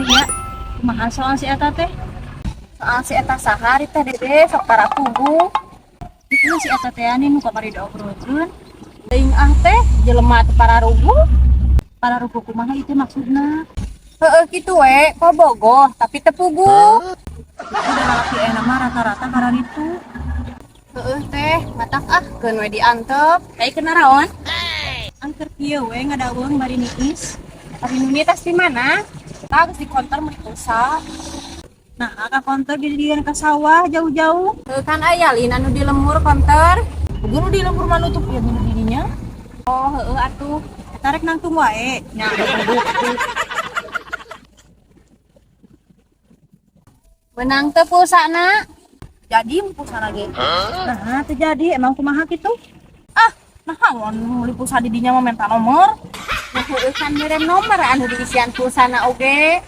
ya. Kumaha soal si eta teh? Soal si eta sahari teh Dede sok para pugu. Itu si eta teh anu nu kamari diobrolkeun. Teuing teh jelema teh para rugu. Para rugu kumaha itu maksudna? Heeh kitu we, kok bogoh tapi teu pugu. Udah lalaki enak mah rata-rata karena itu. Heeh teh, matak keun we diantep. Kayak kenaraon? Angker kieu we ngadaweung bari niis. Ari nu tas di mana? Tah geus di konter meuli pulsa. Nah, ka konter dijadian ka sawah jauh-jauh. Kan aya lin anu di lemur konter. Kudu di lemur mah nutup ya dulu didinya. Oh, heeh atuh. Tarek nangtung wae. Nya menang teu pulsana. Jadi pulsana ge. Nah, teu jadi emang kumaha kitu? Ah, naon meuli pulsa di dinya mah minta nomor. Nah, heueuh kan merem nomor anu diisian pulsana oge.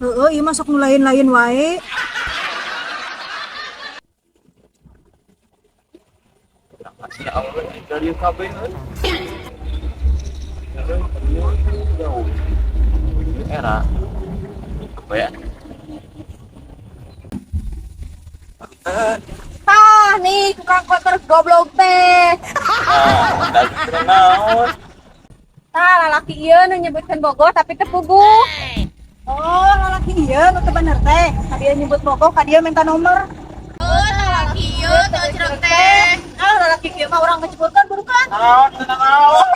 Heueuh, ieu mah sok nu lain-lain wae. Ya Allah, dari KB era apa ya? Tah, nih tukang konter goblok teh. Dari naon? Tah, lalaki ieu nu nyebutkeun bogoh tapi teu pugu. Oh, lalaki ieu nu teu bener teh. Dia nyebut bogoh, ka dia minta nomor. Oh, lalaki ieu teu cerek teh. Ah, lalaki ieu mah urang ngecebutkeun burukan. Naon, naon.